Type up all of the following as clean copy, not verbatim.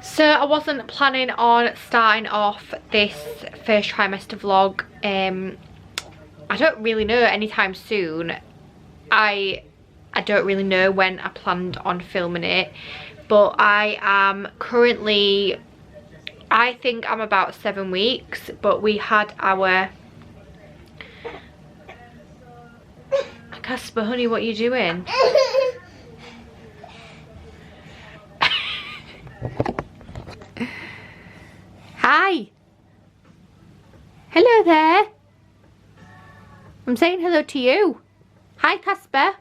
So I wasn't planning on starting off this first trimester vlog. I don't really know anytime soon. I don't really know when I planned on filming it, but I am currently, I think I'm about 7 weeks, but we had our Casper, honey, what are you doing? Hi. Hello there. I'm saying hello to you. Hi, Casper.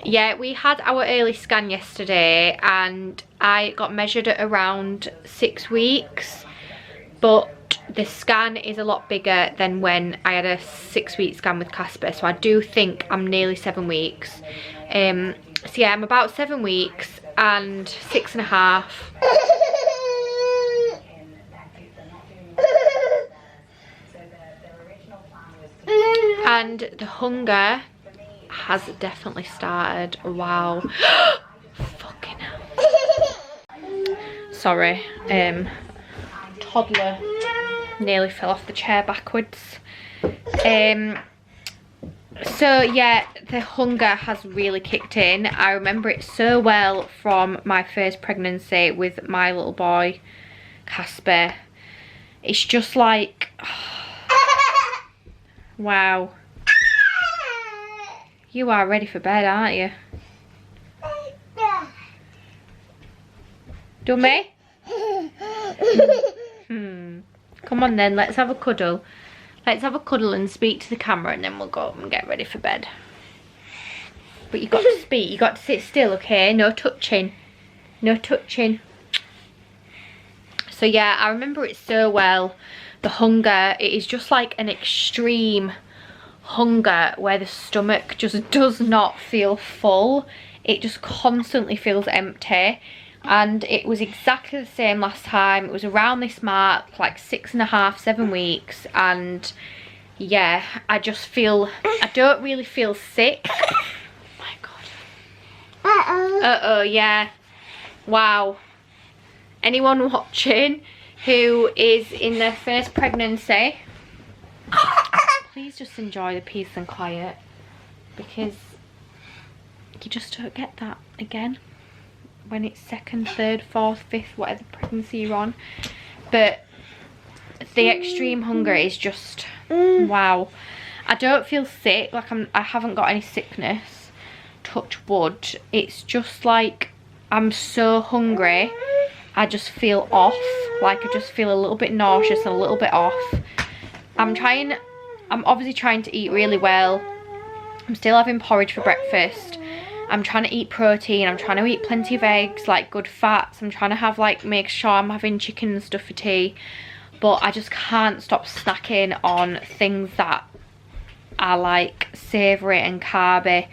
Yeah, we had our early scan yesterday and I got measured at around 6 weeks, but the scan is a lot bigger than when I had a 6-week scan with Casper, so I do think I'm nearly 7 weeks. So yeah, I'm about 7 weeks and 6.5. And the hunger has definitely started. Wow. Fucking hell. Sorry, toddler nearly fell off the chair backwards. So yeah, the hunger has really kicked in. I remember it so well from my first pregnancy with my little boy Casper. It's just like, wow. You are ready for bed, aren't you? Dummy? Come on then, let's have a cuddle. Let's have a cuddle and speak to the camera, and then we'll go up and get ready for bed. But you've got to speak, you've got to sit still, okay? No touching. No touching. So yeah, I remember it so well. The hunger, it is just like an extreme hunger where the stomach just does not feel full. It just constantly feels empty. And it was exactly the same last time. It was around this mark, like 6.5, 7 weeks, and yeah, I just feel, I don't really feel sick. Oh my god. Uh-oh, yeah. Wow. Anyone watching who is in their first pregnancy, please just enjoy the peace and quiet, because you just don't get that again when it's second, third, fourth, fifth, whatever pregnancy you're on. But the extreme hunger is just wow. I don't feel sick, like I haven't got any sickness, touch wood. It's just like I'm so hungry, I just feel off. Like I just feel a little bit nauseous and a little bit off. I'm obviously trying to eat really well. I'm still having porridge for breakfast. I'm trying to eat protein, I'm trying to eat plenty of eggs, like good fats. I'm trying to have like, make sure I'm having chicken and stuff for tea. But I just can't stop snacking on things that are like savoury and carby.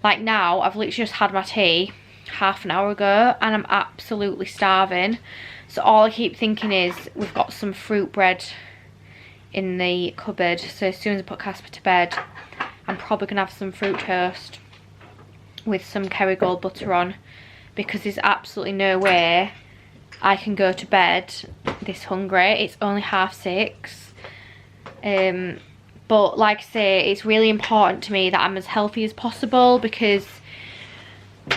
Like now, I've literally just had my tea half an hour ago and I'm absolutely starving. So all I keep thinking is, we've got some fruit bread in the cupboard. So as soon as I put Casper to bed, I'm probably going to have some fruit toast with some Kerrygold butter on, because there's absolutely no way I can go to bed this hungry. It's only 6:30. But like I say, it's really important to me that I'm as healthy as possible, because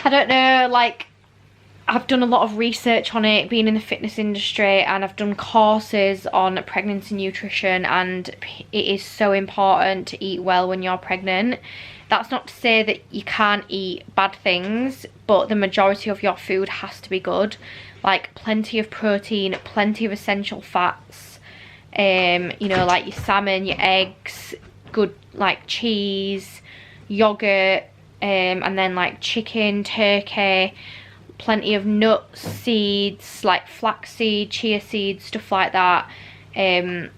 I don't know, like I've done a lot of research on it, being in the fitness industry, and I've done courses on pregnancy nutrition, and it is so important to eat well when you're pregnant. That's not to say that you can't eat bad things, but the majority of your food has to be good. Like plenty of protein, plenty of essential fats, you know, like your salmon, your eggs, good like cheese, yogurt, and then like chicken, turkey, plenty of nuts, seeds, like flaxseed, chia seeds, stuff like that. And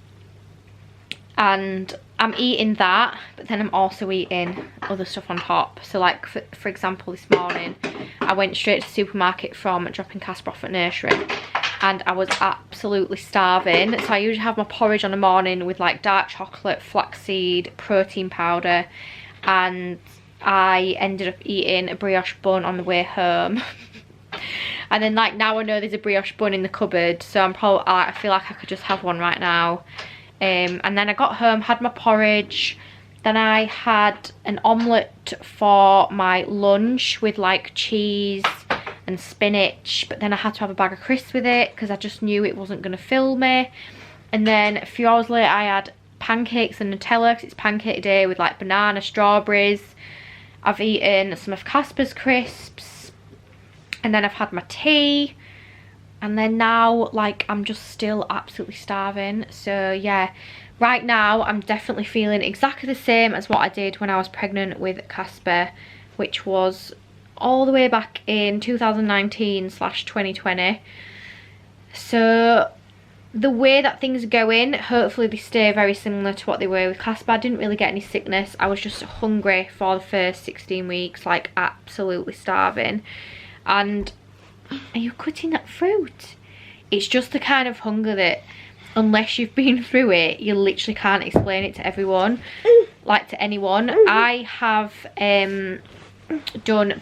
I'm eating that, but then I'm also eating other stuff on top. So like for example, this morning I went straight to the supermarket from dropping Casper off at nursery, and I was absolutely starving. So I usually have my porridge on the morning with like dark chocolate, flaxseed, protein powder, and I ended up eating a brioche bun on the way home. And then like now I know there's a brioche bun in the cupboard, so I feel like I could just have one right now. And then I got home, had my porridge, then I had an omelette for my lunch with like cheese and spinach, but then I had to have a bag of crisps with it because I just knew it wasn't going to fill me. And then a few hours later I had pancakes and Nutella because it's pancake day with like banana, strawberries. I've eaten some of Casper's crisps, and then I've had my tea, and then now like I'm just still absolutely starving. So yeah, right now I'm definitely feeling exactly the same as what I did when I was pregnant with Casper, which was all the way back in 2019/2020. So the way that things are going, hopefully they stay very similar to what they were with Casper. I didn't really get any sickness. I was just hungry for the first 16 weeks, like absolutely starving. And are you cutting that fruit? It's just the kind of hunger that, unless you've been through it, you literally can't explain it to everyone, like to anyone. I have done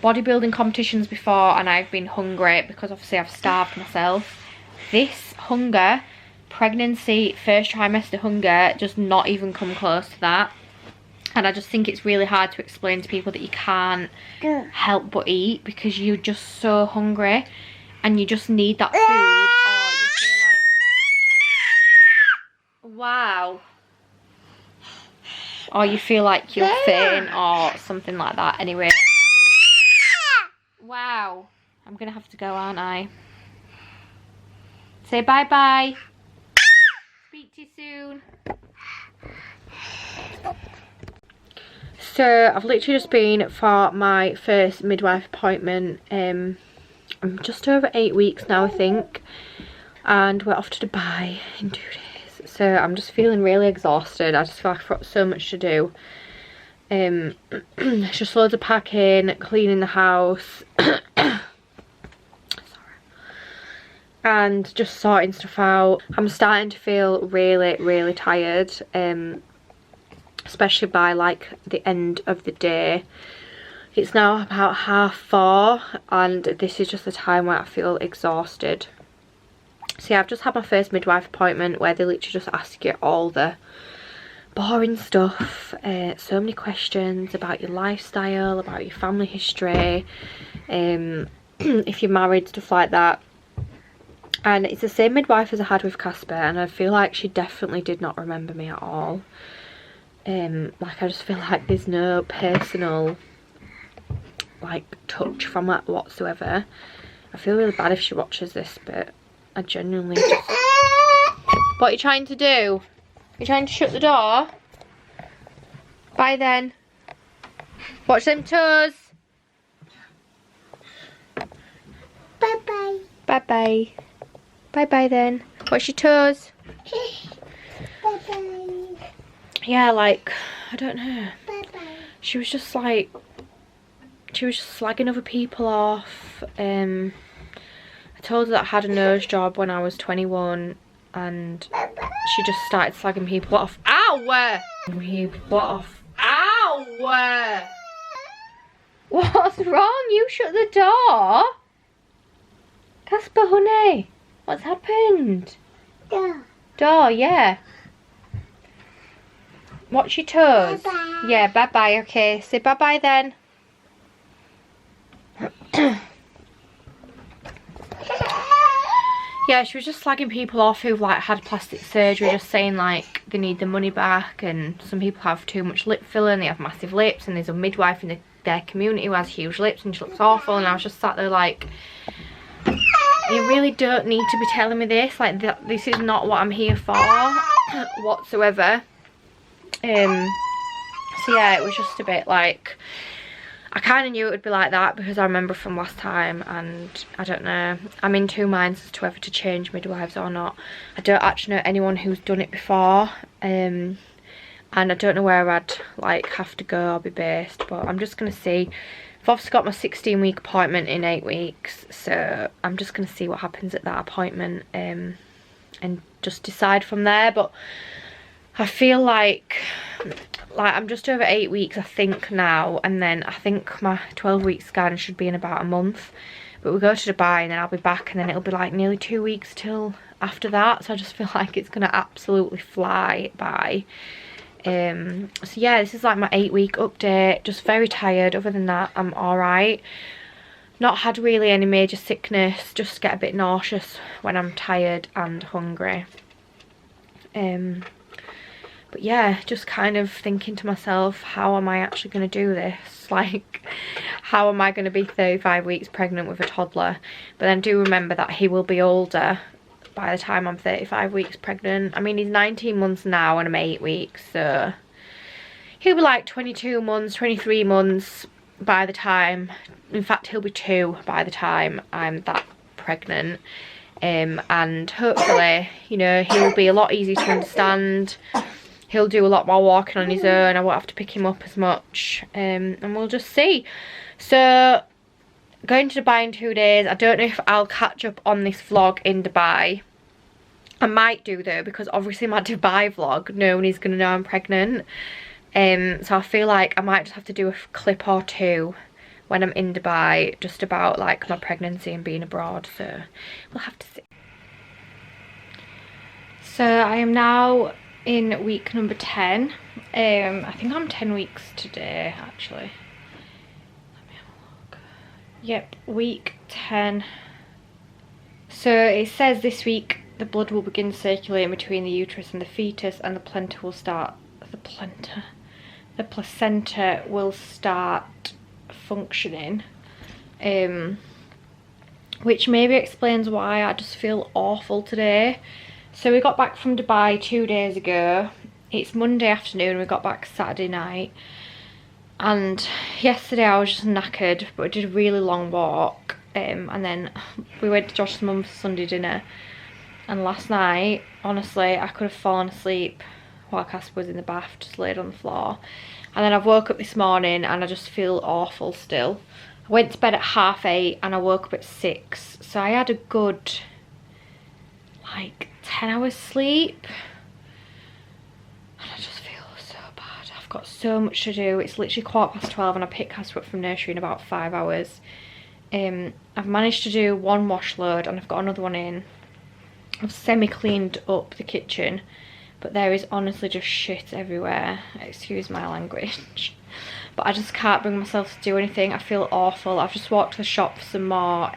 bodybuilding competitions before, and I've been hungry because obviously I've starved myself. This hunger, pregnancy, first trimester hunger, just not even come close to that. And I just think it's really hard to explain to people that you can't help but eat because you're just so hungry and you just need that food, or you feel like, wow, or you feel like you'll faint or something like that. Anyway, wow, I'm gonna have to go, aren't I? Say bye bye. Speak to you soon. So I've literally just been for my first midwife appointment. I'm just over 8 weeks now, I think, and we're off to Dubai in 2 days. So I'm just feeling really exhausted. I just feel like I've got so much to do. It's just loads of packing, cleaning the house, and just sorting stuff out. I'm starting to feel really tired, especially by like the end of the day. It's now about 4:30 and this is just the time where I feel exhausted. So yeah, I've just had my first midwife appointment where they literally just ask you all the boring stuff, so many questions about your lifestyle, about your family history, if you're married, stuff like that. And it's the same midwife as I had with Casper, and I feel like she definitely did not remember me at all. Like I just feel like there's no personal like touch from that whatsoever. I feel really bad if she watches this, but I genuinely just... What are you trying to do? You're trying to shut the door? Bye then. Watch them toes. Bye bye. Bye bye. Bye bye then. Watch your toes. Bye bye. Yeah, like, I don't know. Bye bye. She was just like, she was just slagging other people off. I told her that I had a nose job when I was 21, and she just started slagging people off. Ow! People off. Ow! What's wrong? You shut the door. Casper, honey, what's happened? Door, yeah. Watch your toes. Bye-bye. Yeah, bye-bye, okay. Say bye-bye then. Yeah, she was just slagging people off who've like had plastic surgery, just saying like they need the money back, and some people have too much lip filler and they have massive lips, and there's a midwife in their community who has huge lips and she looks awful. And I was just sat there like, you really don't need to be telling me this. Like, this is not what I'm here for whatsoever. So yeah, it was just a bit like, I kind of knew it would be like that because I remember from last time, and I don't know, I'm in two minds as to whether to change midwives or not. I don't actually know anyone who's done it before, and I don't know where I'd like have to go or be based, but I'm just going to see. I've obviously got my 16-week appointment in 8 weeks, so I'm just going to see what happens at that appointment, and just decide from there. But I feel like I'm just over 8 weeks I think now, and then I think my 12-week scan should be in about a month. But we go to Dubai and then I'll be back, and then it'll be like nearly 2 weeks till after that, so I just feel like it's gonna absolutely fly by. So yeah, this is like my 8-week update. Just very tired. Other than that, I'm alright. Not had really any major sickness, just get a bit nauseous when I'm tired and hungry. But yeah, just kind of thinking to myself, how am I actually going to do this? Like, how am I going to be 35 weeks pregnant with a toddler? But then do remember that he will be older by the time I'm 35 weeks pregnant. I mean, he's 19 months now and I'm 8 weeks, so he'll be like 22 months, 23 months by the time, in fact he'll be 2 by the time I'm that pregnant. And hopefully, you know, he'll be a lot easier to understand. He'll do a lot more walking on his own. I won't have to pick him up as much, and we'll just see. So going to Dubai in 2 days. I don't know if I'll catch up on this vlog in Dubai. I might do though, because obviously my Dubai vlog, no one is going to know I'm pregnant. So I feel like I might just have to do a clip or 2 when I'm in Dubai, just about like my pregnancy and being abroad, so we'll have to see. So I am now in week number 10. I think I'm 10 weeks today actually. Let me have a look. Yep, week 10. So it says this week the blood will begin circulating between the uterus and the fetus, and the placenta will start, the placenta will start functioning, which maybe explains why I just feel awful today. So we got back from Dubai 2 days ago. It's Monday afternoon, we got back Saturday night, and yesterday I was just knackered, but I did a really long walk, and then we went to Josh's mum for Sunday dinner, and last night honestly I could have fallen asleep while Casper was in the bath, just laid on the floor. And then I've woke up this morning and I just feel awful still. I went to bed at 8:30 and I woke up at 6. So I had a good like 10 hours sleep. And I just feel so bad. I've got so much to do. It's literally 12:15 and I picked Casper up from nursery in about 5 hours. I've managed to do 1 wash load and I've got another one in. I've semi-cleaned up the kitchen, but there is honestly just shit everywhere, excuse my language. But I just can't bring myself to do anything. I feel awful. I've just walked to the shop for some more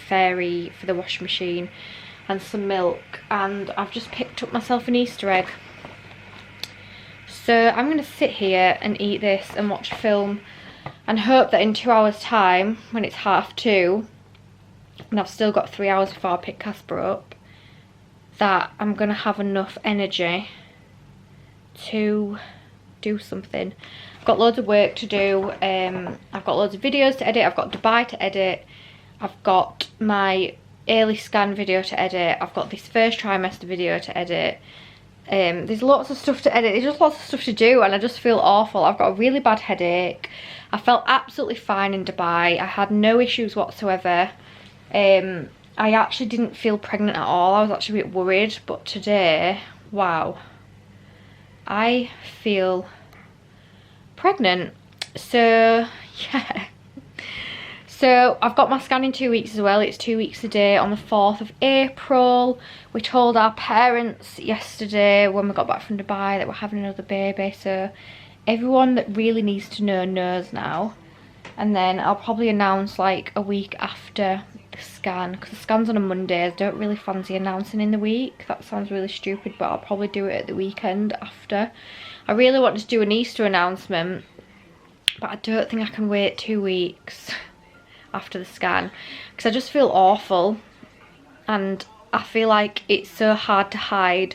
fairy for the washing machine and some milk, and I've just picked up myself an Easter egg. So I'm going to sit here and eat this and watch a film and hope that in 2 hours time, when it's 2:30 and I've still got 3 hours before I pick Casper up, that I'm gonna have enough energy to do something. I've got loads of work to do. I've got loads of videos to edit. I've got Dubai to edit. I've got my early scan video to edit. I've got this first trimester video to edit. There's lots of stuff to edit. There's just lots of stuff to do, and I just feel awful. I've got a really bad headache. I felt absolutely fine in Dubai. I had no issues whatsoever. I actually didn't feel pregnant at all. I was actually a bit worried, but today, wow, I feel pregnant. So yeah, so I've got my scan in 2 weeks as well. It's 2 weeks today on the 4th of April. We told our parents yesterday when we got back from Dubai that we're having another baby, so everyone that really needs to know knows now. And then I'll probably announce like a week after the scan, because the scan's on a Monday. I don't really fancy announcing in the week. That sounds really stupid, but I'll probably do it at the weekend after. I really want to do an Easter announcement, but I don't think I can wait 2 weeks after the scan, because I just feel awful, and I feel like it's so hard to hide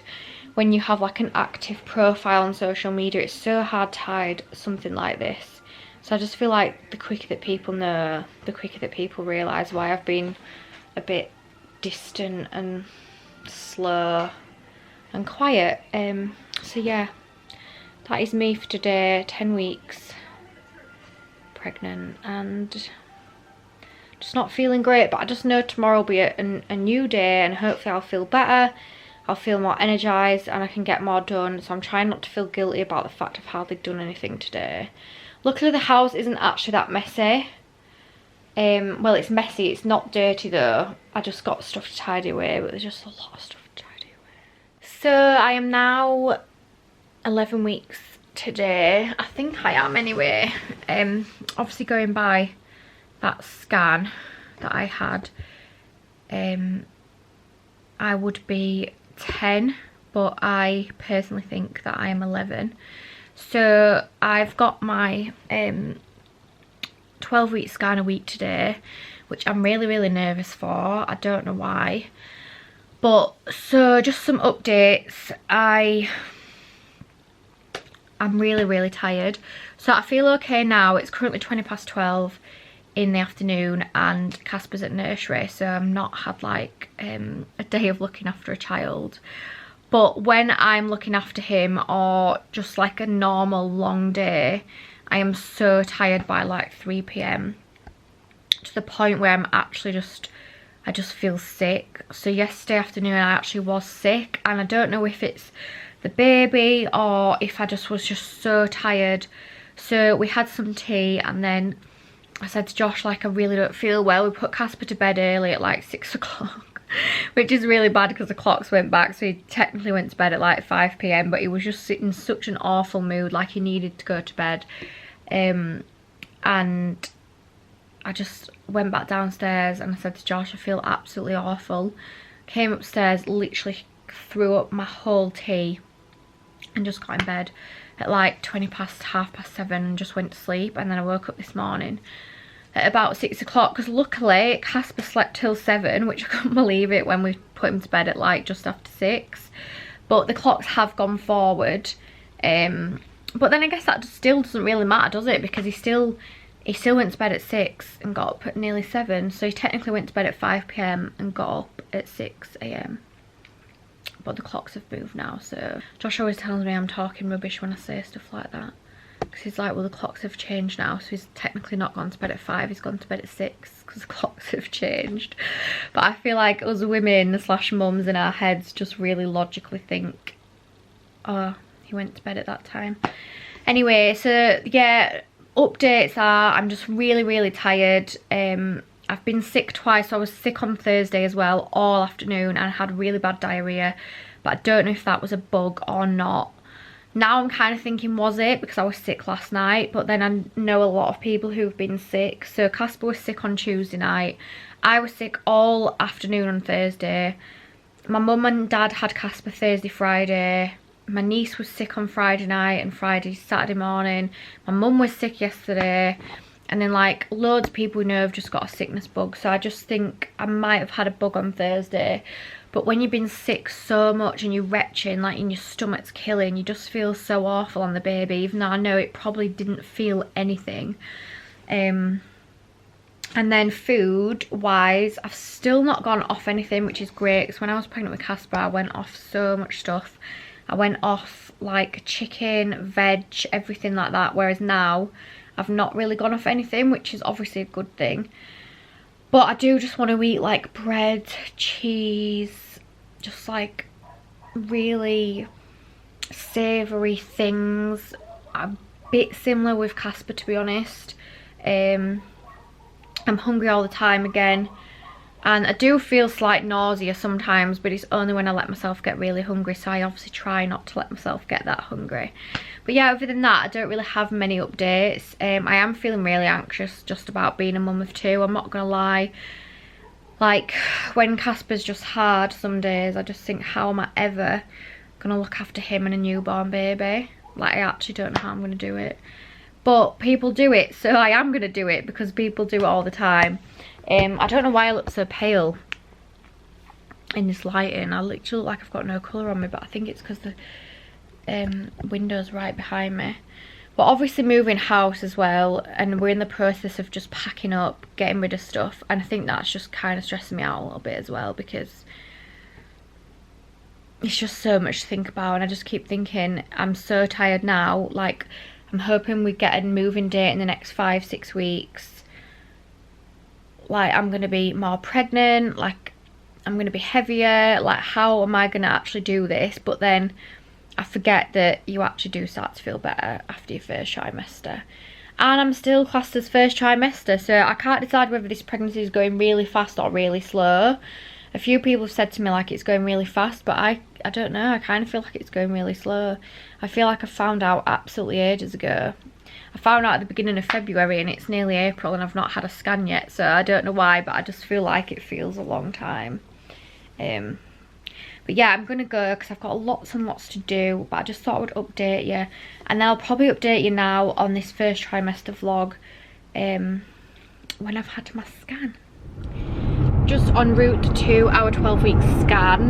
when you have like an active profile on social media. It's so hard to hide something like this. So I just feel like the quicker that people know, the quicker that people realise why I've been a bit distant and slow and quiet. So yeah, that is me for today. 10 weeks pregnant and just not feeling great, but I just know tomorrow will be a new day, and hopefully I'll feel better. I'll feel more energised and I can get more done. So I'm trying not to feel guilty about the fact of hardly done anything today. Luckily the house isn't actually that messy. Well, it's messy, it's not dirty though. I just got stuff to tidy away, but there's just a lot of stuff to tidy away. So I am now 11 weeks today. I think I am anyway. Obviously going by that scan that I had, I would be 10, but I personally think that I am 11. So I've got my 12-week scan a week today, which I'm really nervous for. I don't know why, but so just some updates. I'm really tired, so I feel okay now. It's currently 12:20 in the afternoon and Casper's at nursery, so I've not had like a day of looking after a child. But when I'm looking after him, or just like a normal long day, I am so tired by like 3 p.m. to the point where I'm actually I just feel sick. So yesterday afternoon I actually was sick, and I don't know if it's the baby or if I was just so tired. So we had some tea, and then I said to Josh, like, I really don't feel well. We put Casper to bed early at like 6 o'clock, which is really bad because the clocks went back, so he technically went to bed at like 5 p.m, but he was just in such an awful mood, like he needed to go to bed. And I just went back downstairs and I said to Josh, I feel absolutely awful. Came upstairs, literally threw up my whole tea and just got in bed at like 7:20 and just went to sleep. And then I woke up this morning at about 6 o'clock because luckily Casper slept till 7, which I couldn't believe it when we put him to bed at like just after 6. But the clocks have gone forward. But then I guess that still doesn't really matter, does it? Because he still went to bed at 6 and got up at nearly 7. So he technically went to bed at 5 p.m. and got up at 6 a.m. But the clocks have moved now, so Josh always tells me I'm talking rubbish when I say stuff like that. Because he's like, well, the clocks have changed now, so he's technically not gone to bed at 5, he's gone to bed at 6 because the clocks have changed. But I feel like us women / mums in our heads just really logically think, oh, he went to bed at that time. Anyway, so yeah, updates are I'm just really tired. I've been sick twice. So I was sick on Thursday as well all afternoon, and I had really bad diarrhea, but I don't know if that was a bug or not. Now I'm kind of thinking, was it, because I was sick last night? But then I know a lot of people who've been sick. So Casper was sick on Tuesday night, I was sick all afternoon on Thursday, my mum and dad had Casper Thursday, Friday, my niece was sick on Friday night and Saturday morning, my mum was sick yesterday, and then like loads of people we know have just got a sickness bug. So I just think I might have had a bug on Thursday. But when you've been sick so much and you're retching, like, and your stomach's killing, you just feel so awful on the baby, even though I know it probably didn't feel anything. And then food wise, I've still not gone off anything, which is great, because when I was pregnant with Casper I went off so much stuff. I went off like chicken, veg, everything like that, whereas now I've not really gone off anything, which is obviously a good thing. But I do just want to eat like bread, cheese, just like really savoury things. A bit similar with Casper, to be honest. I'm hungry all the time again, and I do feel slight nausea sometimes, but it's only when I let myself get really hungry, so I obviously try not to let myself get that hungry. But yeah, other than that I don't really have many updates. I am feeling really anxious just about being a mum of two, I'm not gonna lie. Like, when Casper's just hard some days, I just think, how am I ever gonna look after him and a newborn baby? Like, I actually don't know how I'm gonna do it. But people do it, so I am going to do it, because people do it all the time. I don't know why I look so pale in this lighting. I literally look like I've got no colour on me, but I think it's because the window's right behind me. But obviously moving house as well, and we're in the process of just packing up, getting rid of stuff, and I think that's just kind of stressing me out a little bit as well, because it's just so much to think about, and I just keep thinking, I'm so tired now. Like, I'm hoping we get a moving date in the next 5-6 weeks. Like, I'm going to be more pregnant. Like, I'm going to be heavier, like how am I going to actually do this? But then I forget that you actually do start to feel better after your first trimester. And I'm still classed as first trimester, so I can't decide whether this pregnancy is going really fast or really slow. A few people have said to me like it's going really fast, but I don't know, I kind of feel like it's going really slow. I feel like I found out absolutely ages ago. I found out at the beginning of February and it's nearly April and I've not had a scan yet, so I don't know why, but I just feel like it feels a long time. But yeah, I'm gonna go because I've got lots and lots to do, but I just thought I would update you, and I'll probably update you now on this first trimester vlog when I've had my scan. Just en route to our 12-week scan.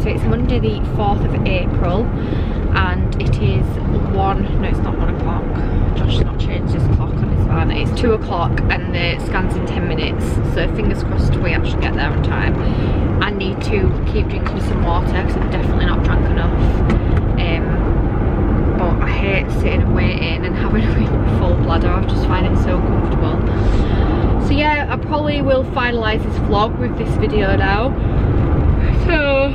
So it's Monday the 4th of April and it is no, it's not 1 o'clock. Josh's not changed his clock on his van. It's 2 o'clock and the scan's in 10 minutes, so fingers crossed we actually get there on time. I need to keep drinking some water because I'm definitely not drunk enough. But I hate sitting and waiting and having a really full bladder. I just find it so comfortable. So yeah, I probably will finalise this vlog with this video now. So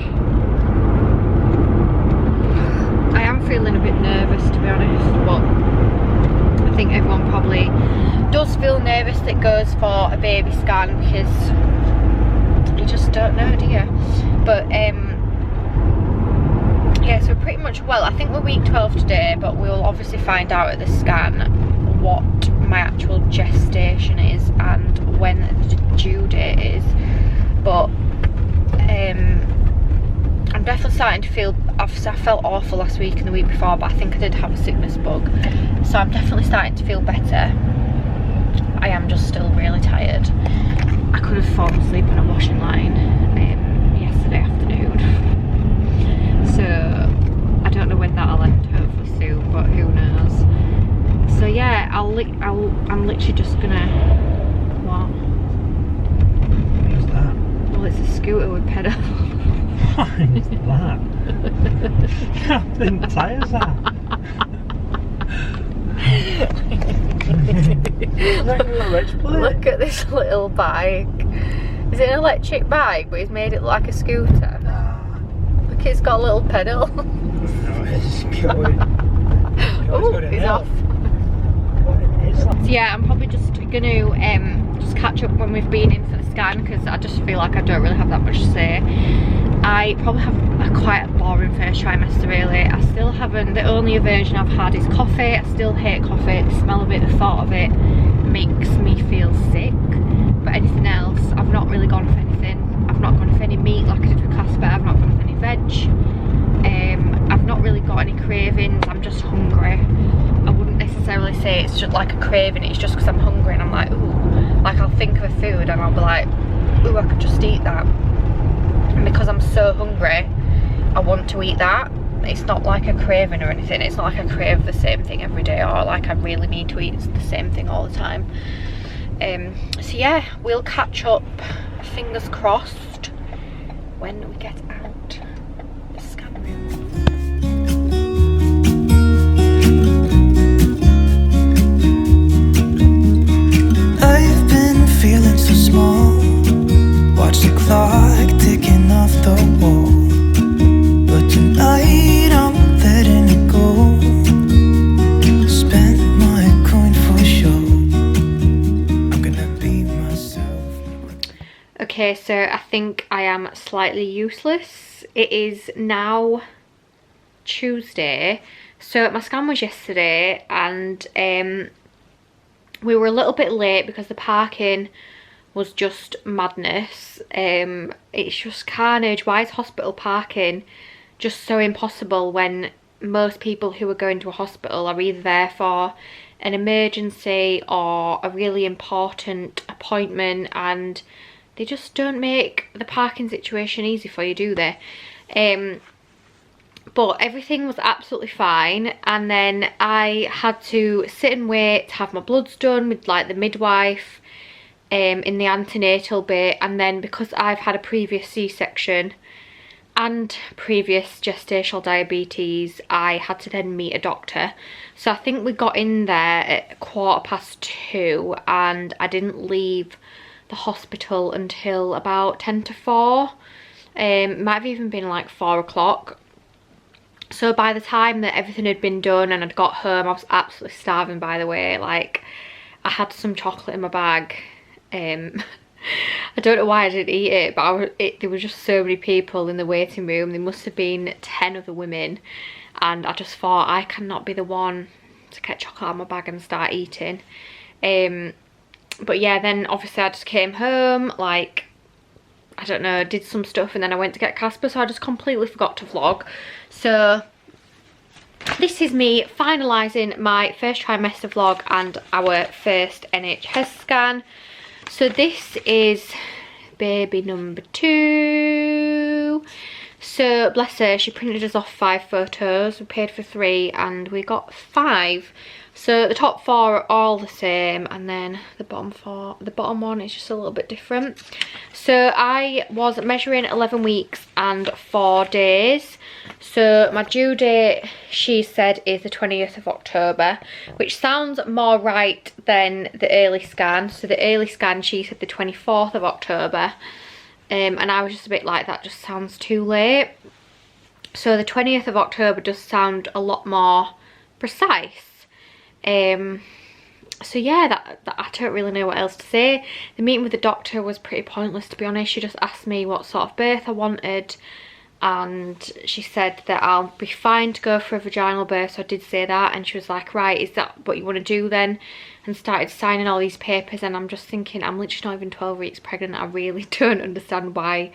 I am feeling a bit nervous, to be honest, but I think everyone probably does feel nervous that goes for a baby scan because you just don't know, do you? But yeah, so pretty much, well, I think we're week 12 today, but we'll obviously find out at the scan what my actual gestation is and when the due date is. But I'm definitely starting to feel, I felt awful last week and the week before, but I think I did have a sickness bug, so I'm definitely starting to feel better. I am just still really tired. I could have fallen asleep on a washing line yesterday afternoon, so I don't know when that'll end, hopefully soon, but who knows. So yeah, I'm literally just gonna, what? What's that? Well, it's a scooter with pedal. What is that? Captain tyres are. Look at this little bike. Is it an electric bike, but he's made it like a scooter? Nah. Look, it's got a little pedal. No, it's going. Oh, he's off. So yeah, I'm probably just gonna just catch up when we've been in for the scan because I just feel like I don't really have that much to say. I probably have quite a boring first trimester really. I still haven't, the only aversion I've had is coffee. I still hate coffee. The smell of it, the thought of it makes me feel sick. But anything else, I've not really gone for anything. I've not gone for any meat like I did with Casper. I've not gone for any veg. I've not really got any cravings. I'm just hungry. I wouldn't necessarily say it's just like a craving, it's just because I'm hungry and I'm like, ooh, like I'll think of a food and I'll be like, ooh, I could just eat that. And because I'm so hungry, I want to eat that. It's not like a craving or anything. It's not like I crave the same thing every day or like I really need to eat the same thing all the time. So yeah, we'll catch up, fingers crossed, when we get out the scan room. I've been feeling so small. Watch the clock ticking off the wall. But tonight I'm letting it go. Spend my coin for sure. I'm gonna be myself. Okay, so I think I am slightly useless. It is now Tuesday. So my scan was yesterday and we were a little bit late because the parking was just madness. It's just carnage. Why is hospital parking just so impossible when most people who are going to a hospital are either there for an emergency or a really important appointment, and they just don't make the parking situation easy for you, do they? But everything was absolutely fine, and then I had to sit and wait to have my bloods done with like the midwife in the antenatal bit, and then because I've had a previous C-section and previous gestational diabetes, I had to then meet a doctor. So I think we got in there at 2:15 and I didn't leave the hospital until about 10 to 4. Might have even been like 4 o'clock. So by the time that everything had been done and I'd got home, I was absolutely starving, by the way. Like, I had some chocolate in my bag. I don't know why I didn't eat it, but there were just so many people in the waiting room. There must have been 10 other women, and I just thought, I cannot be the one to get chocolate out of my bag and start eating. But yeah, then obviously I just came home, like, I don't know, did some stuff, and then I went to get Casper, so I just completely forgot to vlog. So this is me finalising my first trimester vlog and our first NHS scan. So this is baby number 2. So bless her, she printed us off 5 photos. We paid for 3 and we got 5. So the top 4 are all the same, and then the bottom one is just a little bit different. So I was measuring 11 weeks and 4 days. So my due date, she said, is the 20th of October, which sounds more right than the early scan. So the early scan, she said the 24th of October. And I was just a bit like, that just sounds too late. So the 20th of October does sound a lot more precise. So yeah, that I don't really know what else to say. The meeting with the doctor was pretty pointless, to be honest. She just asked me what sort of birth I wanted, and she said that I'll be fine to go for a vaginal birth. So I did say that, and she was like, right, is that what you want to do then? And started signing all these papers, and I'm just thinking, I'm literally not even 12 weeks pregnant. I really don't understand why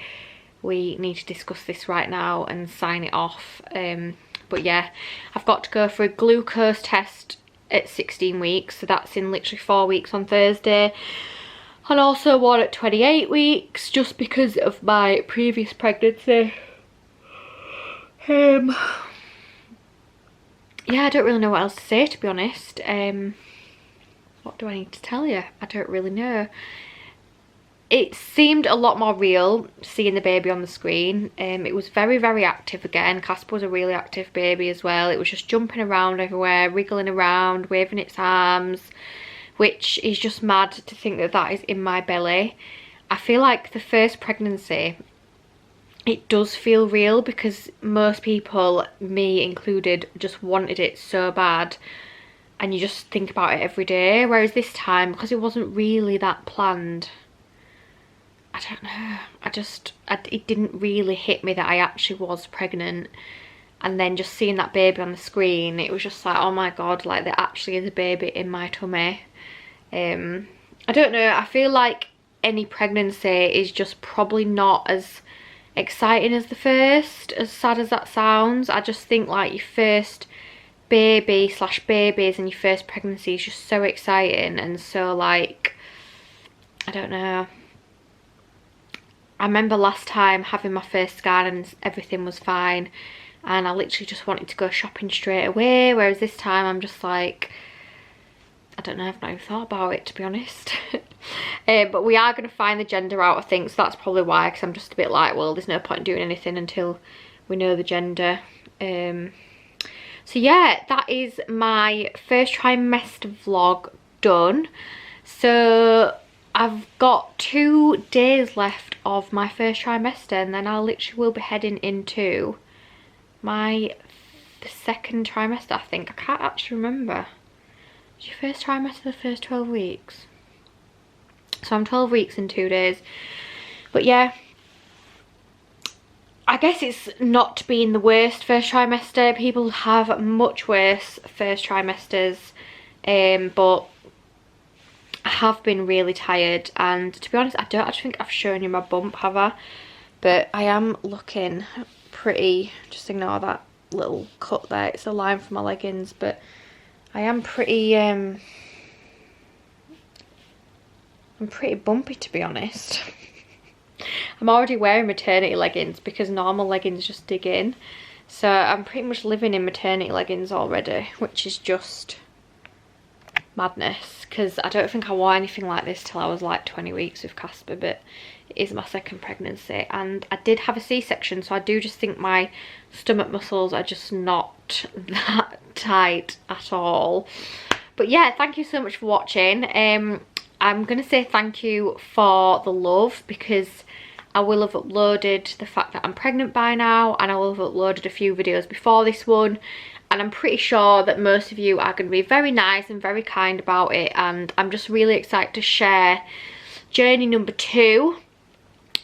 we need to discuss this right now and sign it off. But yeah, I've got to go for a glucose test at 16 weeks, so that's in literally 4 weeks on Thursday, and also one at 28 weeks, just because of my previous pregnancy. Yeah, I don't really know what else to say, to be honest. What do I need to tell you? I don't really know. It seemed a lot more real seeing the baby on the screen. It was very, very active again. Casper was a really active baby as well. It was just jumping around everywhere, wriggling around, waving its arms, which is just mad to think that that is in my belly. I feel like the first pregnancy, it does feel real, because most people, me included, just wanted it so bad, and you just think about it every day. Whereas this time, because it wasn't really that planned, I don't know, it didn't really hit me that I actually was pregnant. And then just seeing that baby on the screen, it was just like, oh my god, like there actually is a baby in my tummy. I don't know, I feel like any pregnancy is just probably not as exciting as the first, as sad as that sounds. I just think like your first baby / babies and your first pregnancy is just so exciting, and so like, I don't know. I remember last time having my first scan and everything was fine, and I literally just wanted to go shopping straight away, whereas this time I'm just like, I don't know, I've not even thought about it, to be honest. But we are going to find the gender out, I think, so that's probably why, because I'm just a bit like, well, there's no point in doing anything until we know the gender. So yeah, that is my first trimester vlog done. So I've got 2 days left of my first trimester, and then I literally will be heading into my second trimester, I think. I can't actually remember. Is your first trimester the first 12 weeks? So I'm 12 weeks in 2 days. But yeah, I guess it's not been the worst first trimester. People have much worse first trimesters, but I have been really tired, and to be honest, I don't actually think I've shown you my bump, have I? But I am looking pretty, just ignore that little cut there, it's a line from my leggings, but I am pretty, I'm pretty bumpy, to be honest. I'm already wearing maternity leggings because normal leggings just dig in, so I'm pretty much living in maternity leggings already, which is just madness, because I don't think I wore anything like this till I was like 20 weeks with Casper, but it is my second pregnancy, and I did have a C-section, so I do just think my stomach muscles are just not that tight at all. But yeah, thank you so much for watching. I'm going to say thank you for the love, because I will have uploaded the fact that I'm pregnant by now, and I will have uploaded a few videos before this one, and I'm pretty sure that most of you are going to be very nice and very kind about it, and I'm just really excited to share journey number 2.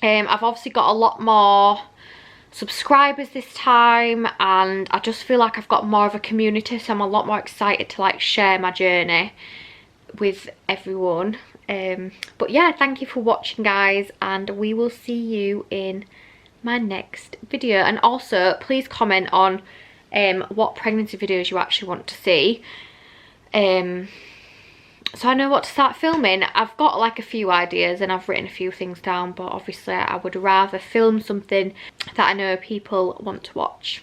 I've obviously got a lot more subscribers this time, and I just feel like I've got more of a community, so I'm a lot more excited to like share my journey with everyone. But yeah, thank you for watching, guys, and we will see you in my next video. And also please comment on what pregnancy videos you actually want to see, so I know what to start filming. I've got like a few ideas and I've written a few things down, but obviously I would rather film something that I know people want to watch.